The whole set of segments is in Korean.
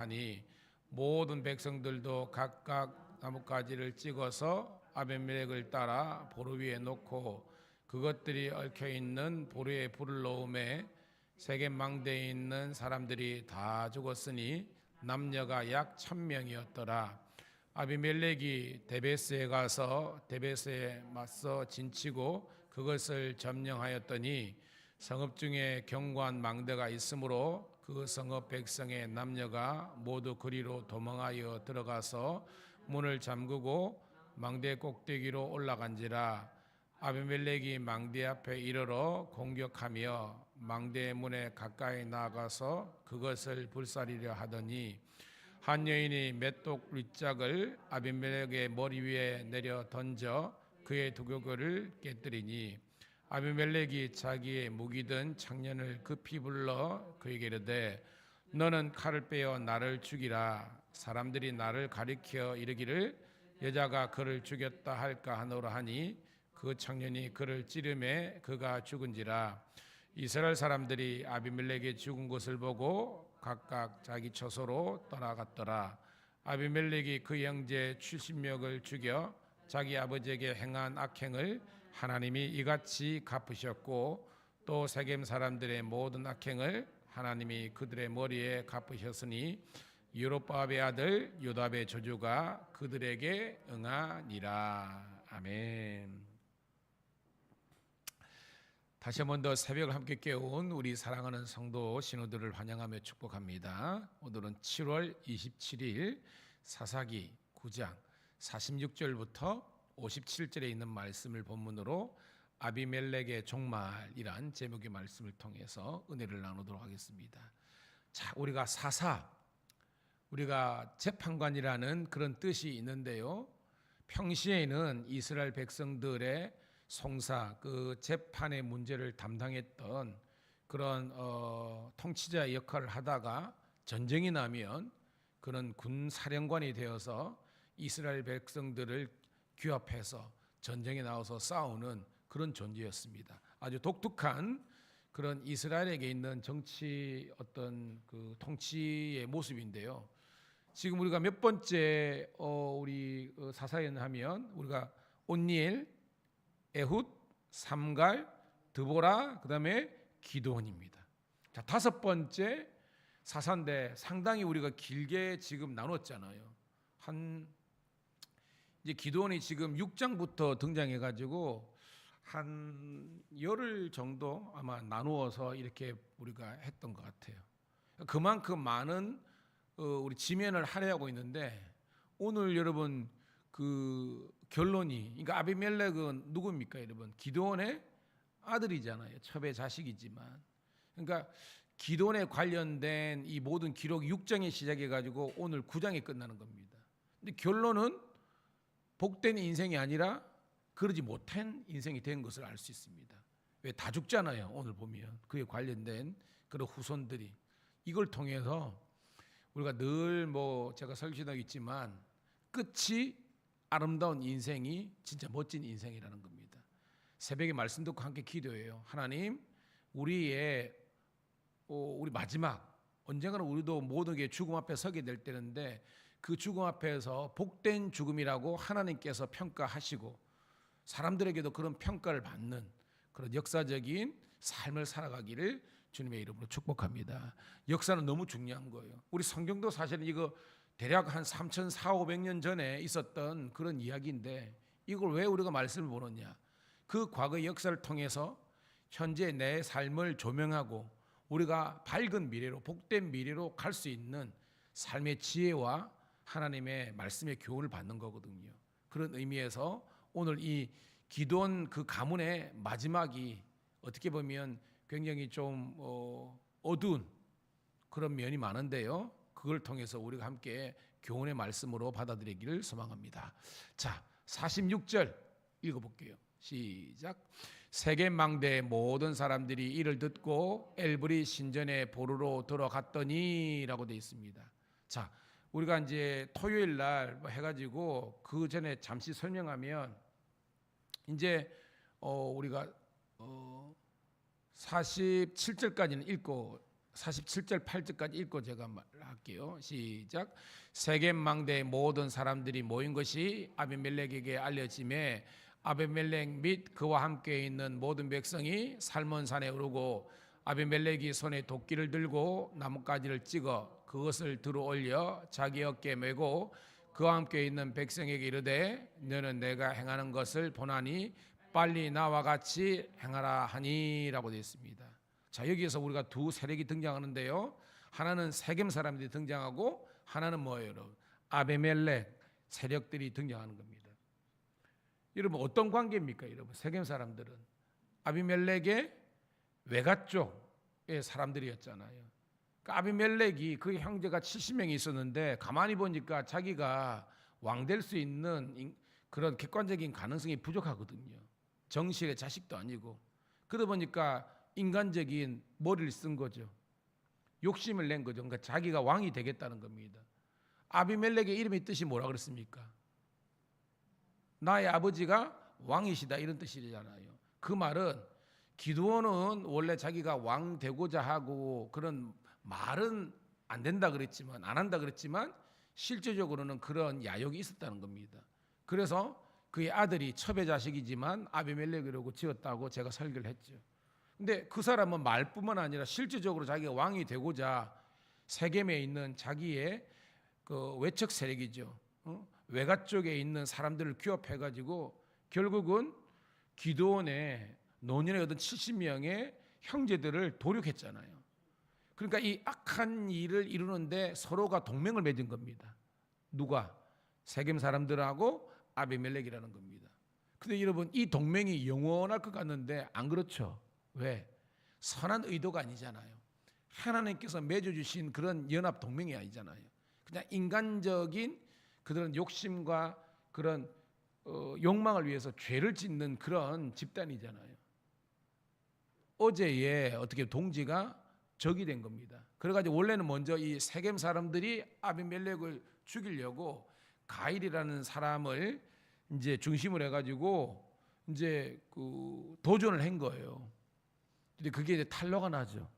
하니 모든 백성들도 각각 나뭇가지를 찍어서 아비멜렉을 따라 보루 위에 놓고 그것들이 얽혀 있는 보루에 불을 놓음에 세겜 망대에 있는 사람들이 다 죽었으니 남녀가 약 1,000명이었더라. 아비멜렉이 데베스에 가서 데베스에 맞서 진치고 그것을 점령하였더니 성읍 중에 견고한 망대가 있으므로 그 성읍 백성의 남녀가 모두 그리로 도망하여 들어가서 문을 잠그고 망대 꼭대기로 올라간지라. 아비멜렉이 망대 앞에 이르러 공격하며 망대 문에 가까이 나가서 그것을 불사리려 하더니 한 여인이 메독 윗짝을 아비멜렉의 머리 위에 내려 던져 그의 두교교를 깨뜨리니 아비멜렉이 자기의 무기든 창년을 급히 불러 그에게 이르되 너는 칼을 빼어 나를 죽이라. 사람들이 나를 가리켜 이르기를 여자가 그를 죽였다 할까 하노라 하니 그 청년이 그를 찌르매 그가 죽은지라. 이스라엘 사람들이 아비멜렉이 죽은 것을 보고 각각 자기 처소로 떠나갔더라. 아비멜렉이 그 형제 70명을 죽여 자기 아버지에게 행한 악행을 하나님이 이같이 갚으셨고 또 세겜 사람들의 모든 악행을 하나님이 그들의 머리에 갚으셨으니 여로보암의 아들 요답의 저주가 그들에게 응하니라. 아멘. 다시 한 번 더 새벽을 함께 깨운 우리 사랑하는 성도 신우들을 환영하며 축복합니다. 오늘은 7월 27일 사사기 9장 46절부터 57절에 있는 말씀을 본문으로 아비멜렉의 종말이란 제목의 말씀을 통해서 은혜를 나누도록 하겠습니다. 자, 우리가 우리가 재판관이라는 그런 뜻이 있는데요. 평시에는 이스라엘 백성들의 송사, 그 재판의 문제를 담당했던 그런 통치자 역할을 하다가 전쟁이 나면 그런 군 사령관이 되어서 이스라엘 백성들을 규합해서 전쟁에 나와서 싸우는 그런 존재였습니다. 아주 독특한 그런 이스라엘에게 있는 정치 어떤 그 통치의 모습인데요. 지금 우리가 몇 번째 우리 사사연 하면 우리가 온니엘, 에훗, 삼갈, 드보라, 그다음에 기드온입니다. 자, 5번째 사사인데 상당히 우리가 길게 지금 나눴잖아요. 이제 기드온이 지금 6장부터 등장해 가지고 한 열흘 정도 아마 나누어서 이렇게 우리가 했던 것 같아요. 그만큼 많은 우리 지면을 할애하고 있는데 오늘 여러분 그 결론이, 그러니까 아비멜렉은 누굽니까 여러분? 기드온의 아들이잖아요. 첩의 자식이지만. 그러니까 기드온에 관련된 이 모든 기록이 6장에 시작해 가지고 오늘 9장에 끝나는 겁니다. 근데 결론은 복된 인생이 아니라 그러지 못한 인생이 된 것을 알 수 있습니다. 왜 다 죽잖아요. 오늘 보면 그에 관련된 그런 후손들이. 이걸 통해서 우리가 늘 제가 설교도 있지만 끝이 아름다운 인생이 진짜 멋진 인생이라는 겁니다. 새벽에 말씀 듣고 함께 기도해요. 하나님, 우리 마지막 언젠가는 우리도 모든 게 죽음 앞에 서게 될 때인데 그 죽음 앞에서 복된 죽음이라고 하나님께서 평가하시고 사람들에게도 그런 평가를 받는 그런 역사적인 삶을 살아가기를 주님의 이름으로 축복합니다. 역사는 너무 중요한 거예요. 우리 성경도 사실은 이거 대략 한 3,400-500년 전에 있었던 그런 이야기인데 이걸 왜 우리가 말씀을 보느냐? 그 과거의 역사를 통해서 현재 내 삶을 조명하고 우리가 밝은 미래로, 복된 미래로 갈 수 있는 삶의 지혜와 하나님의 말씀의 교훈을 받는 거거든요. 그런 의미에서 오늘 이 기드온 그 가문의 마지막이 어떻게 보면 굉장히 좀 어두운 그런 면이 많은데요. 그걸 통해서 우리가 함께 교훈의 말씀으로 받아들이기를 소망합니다. 자, 46절 읽어볼게요. 시작. 세겜 망대의 모든 사람들이 이를 듣고 엘브리 신전의 보루로 들어갔더니 라고 되어 있습니다. 자, 우리가 이제 토요일 날 해가지고 그 전에 잠시 설명하면 이제 우리가 47절까지는 읽고 47절 8절까지 읽고 제가 말할게요. 시작. 세겜 망대의 모든 사람들이 모인 것이 아비멜렉에게 알려짐에 아비멜렉 및 그와 함께 있는 모든 백성이 살몬산에 오르고 아비멜렉이 손에 도끼를 들고 나뭇가지를 찍어 그것을 들어 올려 자기 어깨에 메고 그와 함께 있는 백성에게 이르되 너는 내가 행하는 것을 보나니 빨리 나와 같이 행하라 하니라고 되어 있습니다. 자, 여기에서 우리가 두 세력이 등장하는데요. 하나는 세겜 사람들이 등장하고 하나는 뭐예요, 여러분? 아비멜렉 세력들이 등장하는 겁니다. 여러분 어떤 관계입니까, 여러분? 세겜 사람들은 아비멜렉의 외가 쪽의 사람들이었잖아요. 그러니까 아비멜렉이 그 형제가 70명이 있었는데 가만히 보니까 자기가 왕 될 수 있는 그런 객관적인 가능성이 부족하거든요. 정실의 자식도 아니고. 그러다 보니까 인간적인 머리를 쓴 거죠. 욕심을 낸 거죠. 그러니까 자기가 왕이 되겠다는 겁니다. 아비멜렉의 이름의 뜻이 뭐라 그랬습니까? 나의 아버지가 왕이시다, 이런 뜻이잖아요. 그 말은 기드온은 원래 자기가 왕 되고자 하고 그런 말은 안 된다 그랬지만, 안 한다 그랬지만 실제적으로는 그런 야욕이 있었다는 겁니다. 그래서 그의 아들이 첩의 자식이지만 아비멜렉이라고 지었다고 제가 설교를 했죠. 근데 그 사람은 말뿐만 아니라 실질적으로 자기가 왕이 되고자 세겜에 있는 자기의 그 외척 세력이죠. 외가 쪽에 있는 사람들을 규합해가지고 결국은 기드온의 노년에 얻은 70명의 형제들을 도륙했잖아요. 그러니까 이 악한 일을 이루는데 서로가 동맹을 맺은 겁니다. 누가? 세겜 사람들하고 아비멜렉이라는 겁니다. 근데 여러분 이 동맹이 영원할 것 같는데 안 그렇죠. 왜? 선한 의도가 아니잖아요. 하나님께서 맺어주신 그런 연합 동맹이 아니잖아요. 그냥 인간적인 그런 욕심과 그런 욕망을 위해서 죄를 짓는 그런 집단이잖아요. 어제에 어떻게 동지가 적이 된 겁니다. 그래가지고 원래는 먼저 이 세겜 사람들이 아비멜렉을 죽이려고 가일이라는 사람을 이제 중심으로 해가지고 이제 그 도전을 한 거예요. 근데 그게 이제 탄로가 나죠.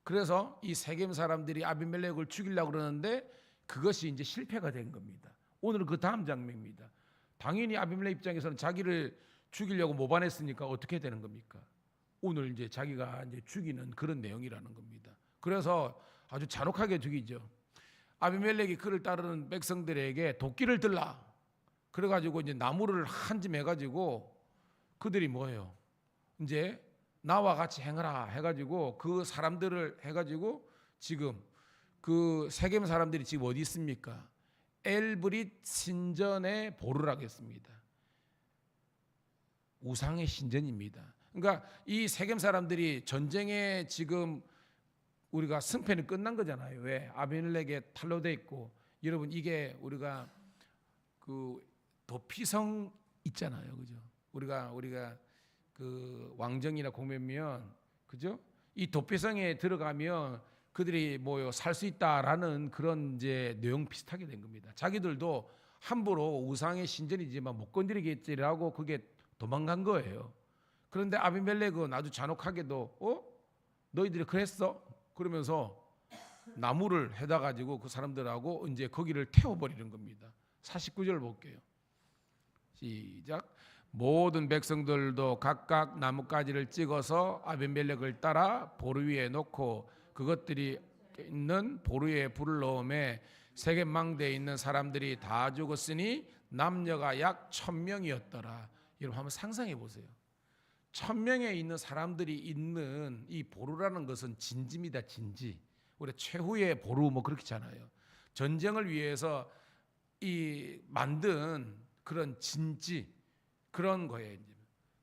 그래서 이 세겜 사람들이 아비멜렉을 죽이려고 그러는데 그것이 이제 실패가 된 겁니다. 오늘은 그 다음 장면입니다. 당연히 아비멜렉 입장에서는 자기를 죽이려고 모반했으니까 어떻게 되는 겁니까? 오늘 이제 자기가 이제 죽이는 그런 내용이라는 겁니다. 그래서 아주 잔혹하게 죽이죠. 아비멜렉이 그를 따르는 백성들에게 도끼를 들라. 그래가지고 이제 나무를 한 짐 해가지고 그들이 뭐예요? 이제 나와 같이 행하라 해가지고 그 사람들을 해가지고 지금 그 세겜 사람들이 지금 어디 있습니까? 엘브릿 신전에 보를 하겠습니다. 우상의 신전입니다. 그러니까 이 세겜 사람들이 전쟁에 지금 우리가 승패는 끝난 거잖아요. 왜? 아비멜렉에 탄로돼 있고. 여러분 이게 우리가 그 도피성 있잖아요, 그죠? 우리가 그 왕정이나 공면면, 그죠? 이 도피성에 들어가면 그들이 뭐요 살 수 있다라는 그런 이제 내용 비슷하게 된 겁니다. 자기들도 함부로 우상의 신전이지만 못 건드리겠지라고 그게 도망간 거예요. 그런데 아비멜렉은 아주 잔혹하게도 너희들이 그랬어? 그러면서 나무를 해다 가지고 그 사람들하고 이제 거기를 태워버리는 겁니다. 49절 볼게요. 시작. 모든 백성들도 각각 나뭇가지를 찍어서 아비멜렉을 따라 보루 위에 놓고 그것들이 있는 보루에 불을 넣음에 세겜 망대에 있는 사람들이 다 죽었으니 남녀가 약 1000명이었더라. 여러분 한번 상상해 보세요. 1000명에 있는 사람들이 있는 이 보루라는 것은 진지입니다. 진지. 우리 최후의 보루 뭐 그렇잖아요. 전쟁을 위해서 이 만든 그런 진지 그런 거예요.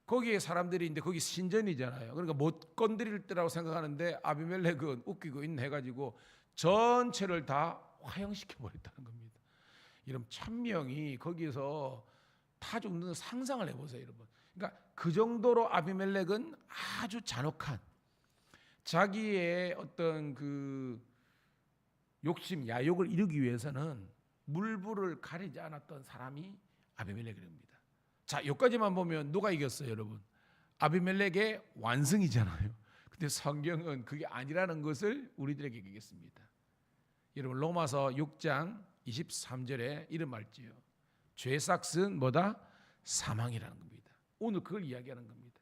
거기에 사람들이 이제 거기 신전이잖아요. 그러니까 못 건드릴 때라고 생각하는데 아비멜렉은 웃기고 있네 해가지고 전체를 다 화형시켜 버렸다는 겁니다. 여러분 1000명이 거기서 다 죽는 상상을 해보세요, 여러분. 그러니까 그 정도로 아비멜렉은 아주 잔혹한 자기의 어떤 그 욕심, 야욕을 이루기 위해서는 물불을 가리지 않았던 사람이 아비멜렉입니다. 자, 여기까지만 보면 누가 이겼어요, 여러분? 아비멜렉의 완승이잖아요. 근데 성경은 그게 아니라는 것을 우리들에게 얘기했습니다. 여러분 로마서 6장 23절에 이런 말지요. 죄 삭은 뭐다? 사망이라는 겁니다. 오늘 그걸 이야기하는 겁니다.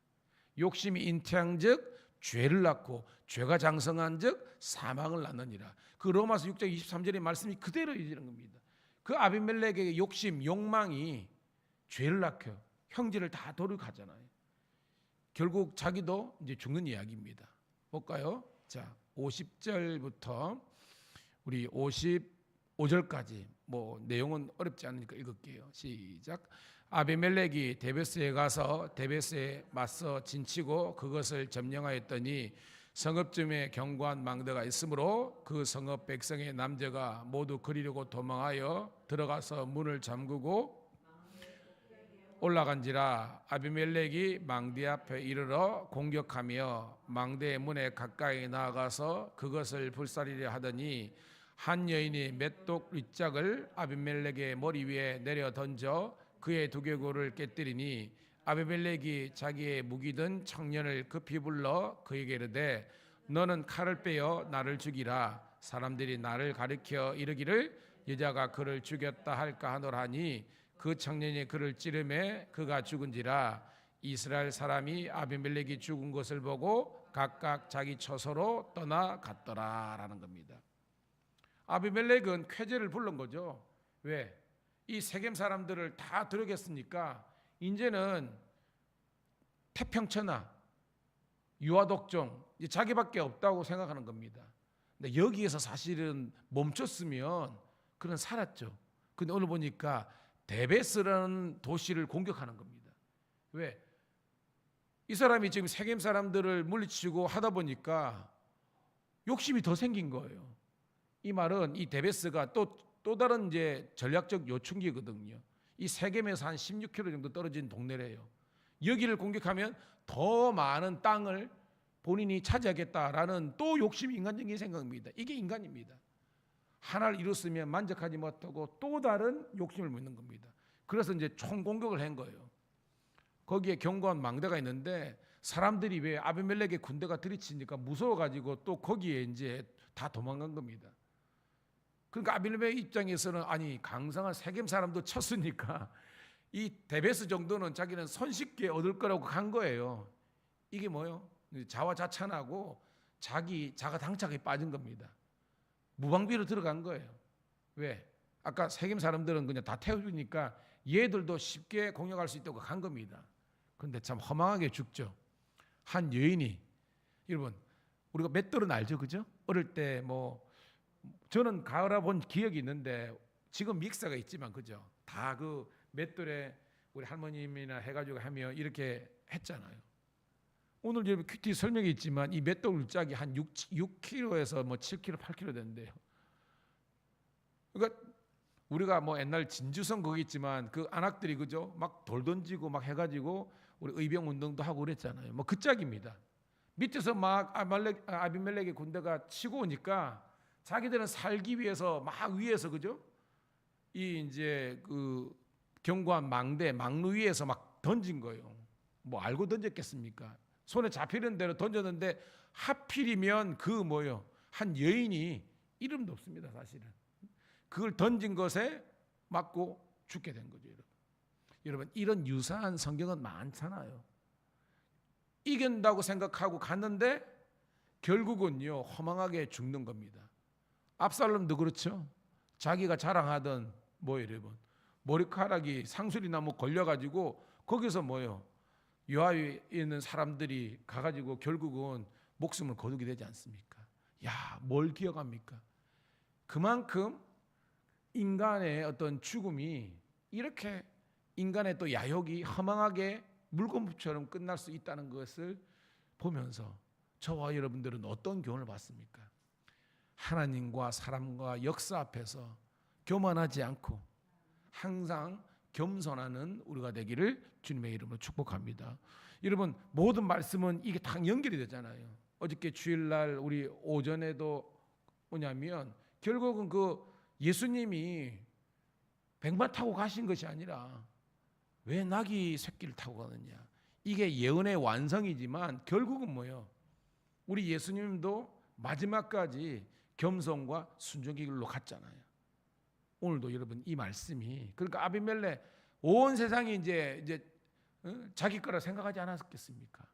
욕심이 잉태한즉 죄를 낳고 죄가 장성한즉 사망을 낳느니라. 그 로마서 6장 23절의 말씀이 그대로 이어지는 겁니다. 그 아비멜렉의 욕심, 욕망이 죄를 낳고 형제를 다 도륙하잖아요. 결국 자기도 이제 죽는 이야기입니다. 볼까요? 자, 50절부터 우리 55절까지 뭐 내용은 어렵지 않으니까 읽을게요. 시작. 아비멜렉이 데베스에 가서 데베스에 맞서 진치고 그것을 점령하였더니 성읍쯤에 견고한 망대가 있으므로 그 성읍 백성의 남자가 모두 그리려고 도망하여 들어가서 문을 잠그고 올라간지라. 아비멜렉이 망대 앞에 이르러 공격하며 망대의 문에 가까이 나아가서 그것을 불사리려 하더니 한 여인이 메독 윗짝을 아비멜렉의 머리 위에 내려 던져 그의 두개골을 깨뜨리니 아비멜렉이 자기의 무기든 청년을 급히 불러 그에게 이르되 너는 칼을 빼어 나를 죽이라. 사람들이 나를 가리켜 이르기를 여자가 그를 죽였다 할까 하노라니 그 청년이 그를 찌르매 그가 죽은지라. 이스라엘 사람이 아비멜렉이 죽은 것을 보고 각각 자기 처소로 떠나갔더라라는 겁니다. 아비멜렉은 쾌재를 부른 거죠. 왜? 이 세겜 사람들을 다 들어겠으니까 이제는 태평천하 유아독종 자기밖에 없다고 생각하는 겁니다. 근데 여기에서 사실은 멈췄으면 그는 살았죠. 근데 오늘 보니까 데베스라는 도시를 공격하는 겁니다. 왜? 이 사람이 지금 세겜 사람들을 물리치고 하다 보니까 욕심이 더 생긴 거예요. 이 말은 이 데베스가 또 다른 이제 전략적 요충지거든요. 이 세겜에서 한 16km 정도 떨어진 동네래요. 여기를 공격하면 더 많은 땅을 본인이 차지하겠다라는 또 욕심이 인간적인 생각입니다. 이게 인간입니다. 하나를 이뤘으면 만족하지 못하고 또 다른 욕심을 묻는 겁니다. 그래서 이제 총공격을 한 거예요. 거기에 견고한 망대가 있는데 사람들이 왜 아비멜렉의 군대가 들이치니까 무서워가지고 또 거기에 이제 다 도망간 겁니다. 그러니까 아비멜렉 입장에서는 아니 강성한 세겜 사람도 쳤으니까 이 데베스 정도는 자기는 손쉽게 얻을 거라고 간 거예요. 이게 뭐요? 자화자찬하고 자가 당착에 빠진 겁니다. 무방비로 들어간 거예요. 왜? 아까 세겜 사람들은 그냥 다 태워주니까 얘들도 쉽게 공격할 수 있다고 간 겁니다. 그런데 참 허망하게 죽죠. 한 여인이, 여러분 우리가 맷돌은 알죠, 그죠? 어릴 때 뭐 저는 가을아 본 기억이 있는데 지금 믹서가 있지만 그죠? 다 그 맷돌에 우리 할머님이나 해가지고 하면 이렇게 했잖아요. 오늘 여러분 큐티 설명이 있지만 이 맷돌 짝이 한 6kg에서 뭐 7kg, 8kg 된대요. 그러니까 우리가 뭐 옛날 진주성 거기 있지만 그 안악들이 그죠? 막 돌 던지고 막 해가지고 우리 의병 운동도 하고 그랬잖아요. 뭐 그 짝입니다. 밑에서 막 아비멜렉의 군대가 치고 오니까 자기들은 살기 위해서 막 위에서 그죠? 이 이제 그 견고한 망루 위에서 막 던진 거예요. 뭐 알고 던졌겠습니까? 손에 잡히는 대로 던졌는데 하필이면 그 뭐요? 한 여인이 이름도 없습니다, 사실은. 그걸 던진 것에 맞고 죽게 된 거죠, 여러분. 여러분, 이런 유사한 성경은 많잖아요. 이긴다고 생각하고 갔는데 결국은요, 허망하게 죽는 겁니다. 압살롬도 그렇죠. 자기가 자랑하던 뭐예요, 여러분? 머리카락이 상수리나무 걸려가지고 거기서 뭐예요? 요압에 있는 사람들이 가가지고 결국은 목숨을 거두게 되지 않습니까? 야, 뭘 기억합니까? 그만큼 인간의 어떤 죽음이 이렇게 인간의 또 야욕이 허망하게 물건부처럼 끝날 수 있다는 것을 보면서 저와 여러분들은 어떤 교훈을 받습니까? 하나님과 사람과 역사 앞에서 교만하지 않고 항상 겸손하는 우리가 되기를 주님의 이름으로 축복합니다. 여러분, 모든 말씀은 이게 다 연결이 되잖아요. 어저께 주일날 우리 오전에도 뭐냐면 결국은 그 예수님이 백마 타고 가신 것이 아니라 왜 나귀 새끼를 타고 가느냐. 이게 예언의 완성이지만 결국은 뭐예요? 우리 예수님도 마지막까지 겸손과 순종의 길로 갔잖아요. 오늘도 여러분 이 말씀이, 그러니까 아비멜렉 온 세상이 이제 자기 거라 생각하지 않았겠습니까?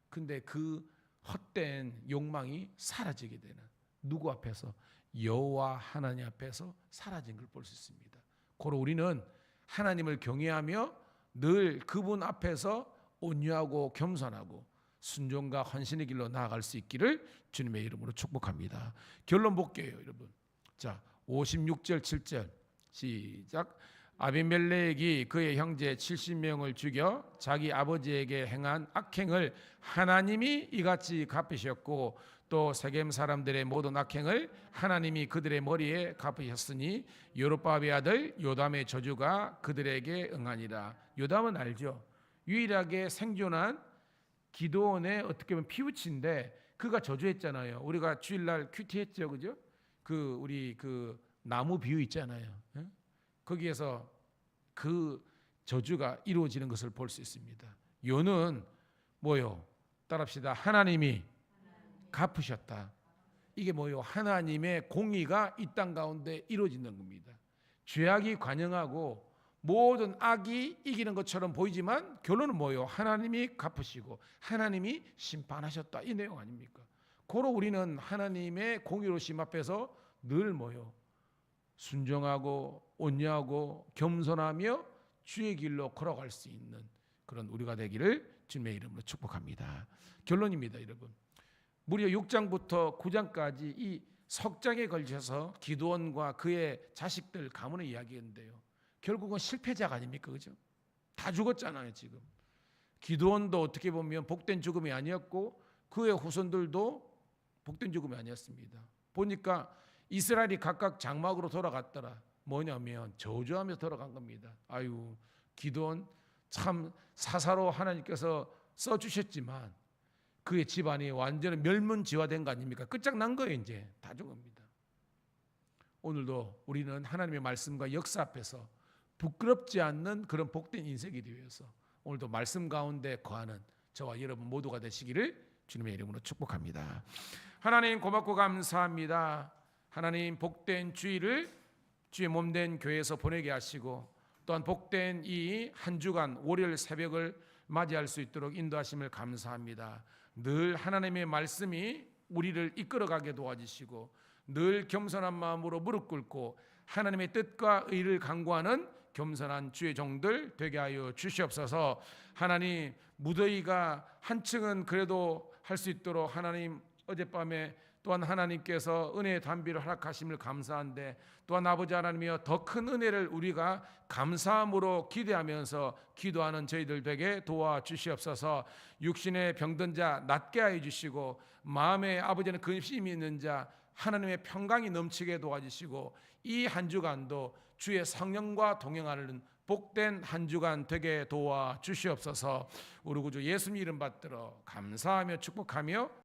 근데 그 헛된 욕망이 사라지게 되는, 누구 앞에서? 여호와 하나님 앞에서 사라진 걸 볼 수 있습니다. 고로 우리는 하나님을 경외하며 늘 그분 앞에서 온유하고 겸손하고 순종과 헌신의 길로 나아갈 수 있기를 주님의 이름으로 축복합니다. 결론 볼게요, 여러분. 자, 56절 7절 시작. 아비멜렉이 그의 형제 70명을 죽여 자기 아버지에게 행한 악행을 하나님이 이같이 갚으셨고 또 세겜 사람들의 모든 악행을 하나님이 그들의 머리에 갚으셨으니 여로보암의 아들 요담의 저주가 그들에게 응하니라. 요담은 알죠? 유일하게 생존한 기드온의 어떻게 보면 피우치인데 그가 저주했잖아요. 우리가 주일날 큐티했죠, 그죠? 우리 나무 비유 있잖아요. 거기에서 그 저주가 이루어지는 것을 볼 수 있습니다. 요는 뭐요? 따라합시다. 하나님이 갚으셨다. 이게 뭐요? 하나님의 공의가 이 땅 가운데 이루어지는 겁니다. 죄악이 관영하고 모든 악이 이기는 것처럼 보이지만 결론은 뭐요? 하나님이 갚으시고 하나님이 심판하셨다. 이 내용 아닙니까? 고로 우리는 하나님의 공의로심 앞에서 늘 뭐요? 순종하고 온유하고 겸손하며 주의 길로 걸어갈 수 있는 그런 우리가 되기를 주님의 이름으로 축복합니다. 결론입니다, 여러분. 무려 6장부터 9장까지 이 석장에 걸쳐서 기드온과 그의 자식들 가문의 이야기인데요. 결국은 실패자가 아닙니까, 그죠? 다 죽었잖아요, 지금. 기드온도 어떻게 보면 복된 죽음이 아니었고 그의 후손들도 복된 죽음이 아니었습니다. 보니까 이스라엘이 각각 장막으로 돌아갔더라. 뭐냐면 저주하면서 돌아간 겁니다. 아유, 기드온 참 사사로 하나님께서 써주셨지만 그의 집안이 완전히 멸문지화된 거 아닙니까? 끝장난 거예요. 이제 다 죽습니다. 오늘도 우리는 하나님의 말씀과 역사 앞에서 부끄럽지 않는 그런 복된 인생이 되기 위해서 오늘도 말씀 가운데 거하는 저와 여러분 모두가 되시기를 주님의 이름으로 축복합니다. 하나님 고맙고 감사합니다. 하나님 복된 주일을 주의 몸된 교회에서 보내게 하시고 또한 복된 이 한 주간 월요일 새벽을 맞이할 수 있도록 인도하심을 감사합니다. 늘 하나님의 말씀이 우리를 이끌어가게 도와주시고 늘 겸손한 마음으로 무릎 꿇고 하나님의 뜻과 의를 강구하는 겸손한 주의 종들 되게 하여 주시옵소서. 하나님 무더위가 한층은 그래도 할 수 있도록 하나님 어젯밤에 또한 하나님께서 은혜의 단비를 허락하심을 감사한데 또한 아버지 하나님이여 더 큰 은혜를 우리가 감사함으로 기대하면서 기도하는 저희들 되게 도와주시옵소서. 육신의 병든 자 낫게 하여 주시고 마음에 아버지는 근심이 있는 자 하나님의 평강이 넘치게 도와주시고 이 한 주간도 주의 성령과 동행하는 복된 한 주간 되게 도와주시옵소서. 우리 구주 예수님 이름 받들어 감사하며 축복하며